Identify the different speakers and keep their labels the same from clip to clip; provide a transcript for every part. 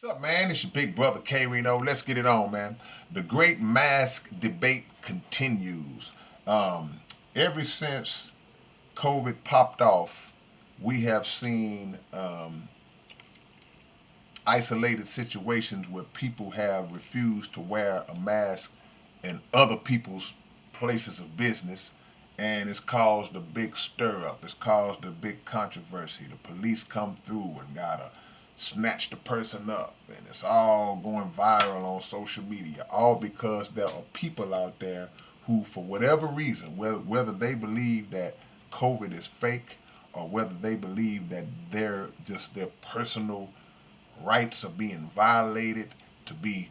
Speaker 1: What's up, man? It's your big brother K-Rino. Let's get it on, man. The great mask debate continues. Um, Ever since COVID popped off, we have seen isolated situations where people have refused to wear a mask in other people's places of business, and it's caused a big stir up. It's caused a big controversy. The police come through and gotta snatch the person up, and it's all going viral on social media, all because there are people out there who, for whatever reason, whether they believe that COVID is fake or whether they believe that their personal rights are being violated, to be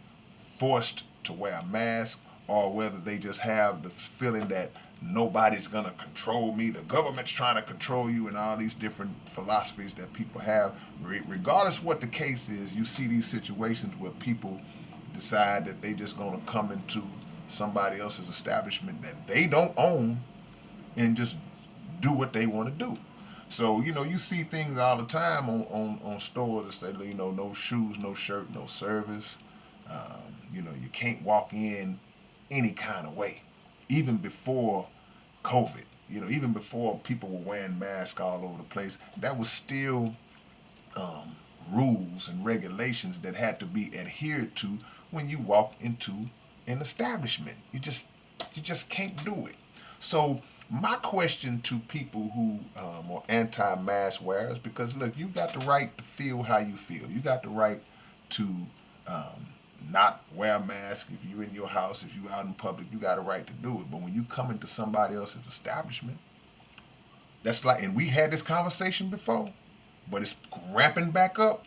Speaker 1: forced to wear a mask, or whether they just have the feeling that nobody's going to control me, the government's trying to control you, and all these different philosophies that people have. Regardless of what the case is, you see these situations where people decide that they just going to come into somebody else's establishment that they don't own and just do what they want to do. So, you see things all the time on stores that say, no shoes, no shirt, no service. You can't walk in any kind of way. Even before COVID, even before people were wearing masks all over the place, that was still um, rules and regulations that had to be adhered to when you walk into an establishment. You just can't do it. So my question to people who are anti-mask wearers, because look, you got the right to feel how you feel. You got the right to um, not wear a mask if you're in your house, if you're out in public. You got a right to do it. But when you come into somebody else's establishment, that's like, and we had this conversation before, but it's ramping back up.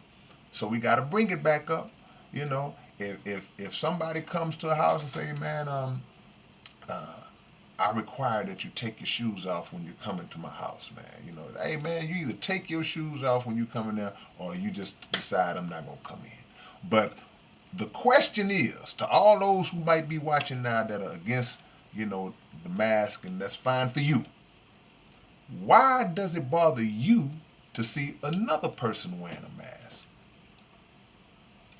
Speaker 1: So we got to bring it back up. If somebody comes to a house and say, man, uh, I require that you take your shoes off when you come into my house, man. Hey, man, you either take your shoes off when you come in there, or you just decide I'm not gonna come in. But the question is, to all those who might be watching now that are against, the mask, and that's fine for you. Why does it bother you to see another person wearing a mask?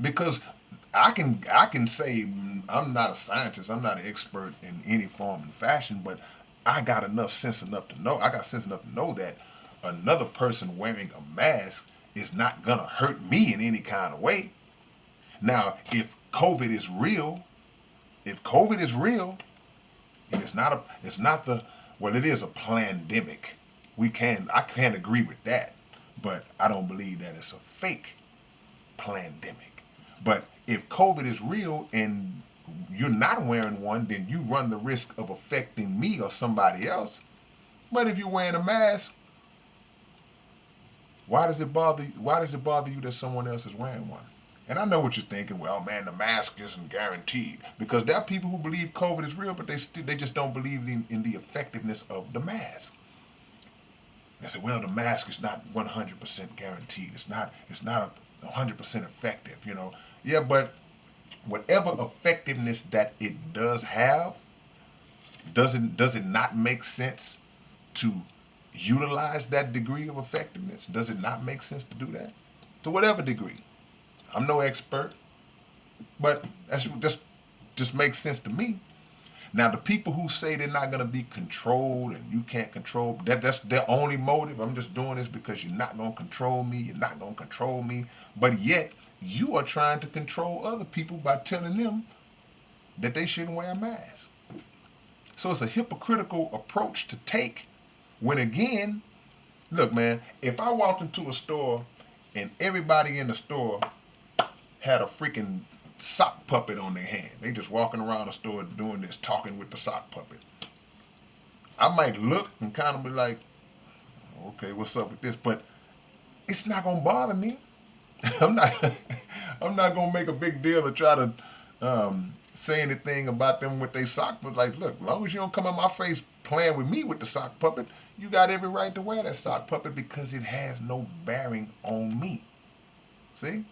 Speaker 1: Because I can say I'm not a scientist, I'm not an expert in any form and fashion, but I got sense enough to know that another person wearing a mask is not gonna hurt me in any kind of way. Now, if COVID is real, and it's not the well, it is a pandemic. I can't agree with that, but I don't believe that it's a fake pandemic. But if COVID is real and you're not wearing one, then you run the risk of affecting me or somebody else. But if you're wearing a mask, why does it bother you that someone else is wearing one? And I know what you're thinking. Well, man, the mask isn't guaranteed, because there are people who believe COVID is real, but they just don't believe in the effectiveness of the mask. They say, well, the mask is not 100% guaranteed. It's not 100% effective. Yeah, but whatever effectiveness that it does have, does it not make sense to utilize that degree of effectiveness? Does it not make sense to do that? To whatever degree. I'm no expert, but that's just makes sense to me. Now, the people who say they're not going to be controlled and you can't control, that's their only motive. I'm just doing this because you're not going to control me. You're not going to control me. But yet, you are trying to control other people by telling them that they shouldn't wear a mask. So it's a hypocritical approach to take when, again, look, man, if I walked into a store and everybody in the store had a freaking sock puppet on their hand, they just walking around the store doing this, talking with the sock puppet, I might look and kind of be like, okay, what's up with this? But it's not gonna bother me. I'm not. I'm not gonna make a big deal or try to say anything about them with their sock. But like, look, as long as you don't come in my face playing with me with the sock puppet, you got every right to wear that sock puppet because it has no bearing on me. See?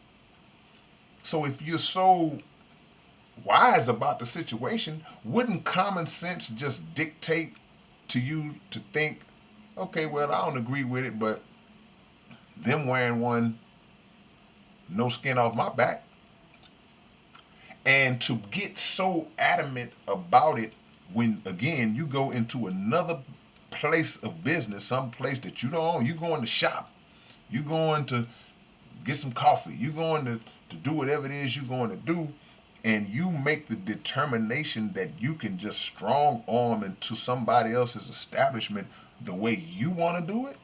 Speaker 1: So if you're so wise about the situation, wouldn't common sense just dictate to you to think, okay, well, I don't agree with it, but them wearing one no skin off my back. And to get so adamant about it when, again, you go into another place of business, some place that you don't own, you going to shop, you going to get some coffee, you going to do whatever it is you're going to do, and you make the determination that you can just strong arm into somebody else's establishment the way you want to do it,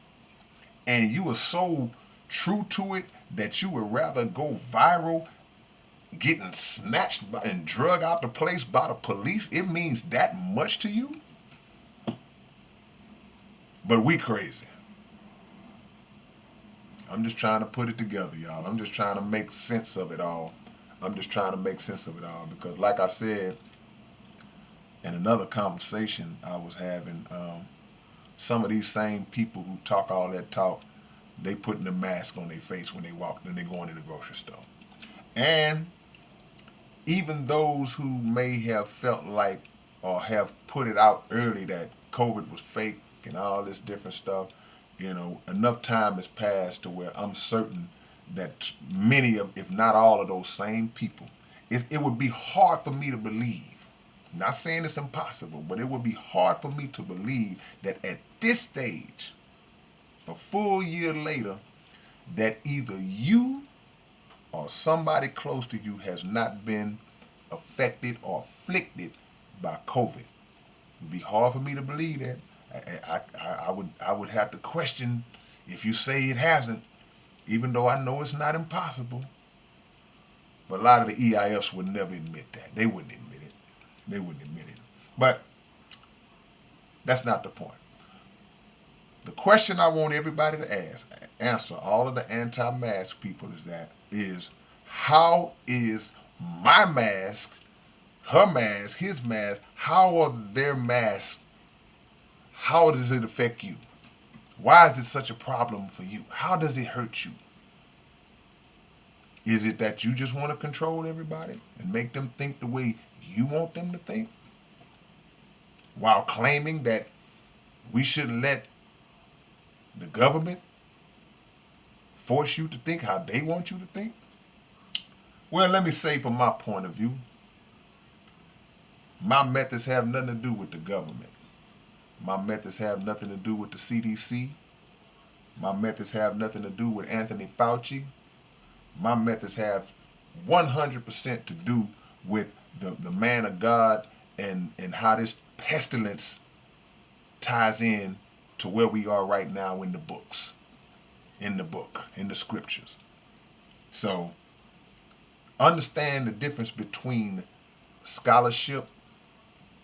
Speaker 1: and you are so true to it that you would rather go viral getting snatched and drug out the place by the police, it means that much to you? But we crazy. I'm just trying to put it together, y'all. I'm just trying to make sense of it all. I'm just trying to make sense of it all because, like I said in another conversation I was having, some of these same people who talk all that talk, they putting a mask on their face when they walk, when they go into the grocery store. And even those who may have felt like or have put it out early that COVID was fake and all this different stuff, enough time has passed to where I'm certain that many of, if not all of those same people, it would be hard for me to believe. Not saying it's impossible, but it would be hard for me to believe that at this stage, a full year later, that either you or somebody close to you has not been affected or afflicted by COVID. It would be hard for me to believe that. I would have to question if you say it hasn't, even though I know it's not impossible. But a lot of the EIFs would never admit that. They wouldn't admit it. They wouldn't admit it. But that's not the point. The question I want everybody to answer all of the anti-mask people is how is my mask, her mask, his mask, how are their masks, how does it affect you? Why is it such a problem for you? How does it hurt you? Is it that you just want to control everybody and make them think the way you want them to think? While claiming that we shouldn't let the government force you to think how they want you to think? Well, let me say from my point of view, my methods have nothing to do with the government. My methods have nothing to do with the CDC. My methods have nothing to do with Anthony Fauci. My methods have 100% to do with the man of God and how this pestilence ties in to where we are right now in the books, in the book, in the scriptures. So understand the difference between scholarship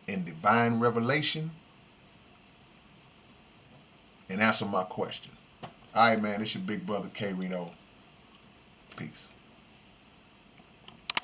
Speaker 1: and divine revelation and answer my question. All right, man, it's your big brother K-Rino. Peace.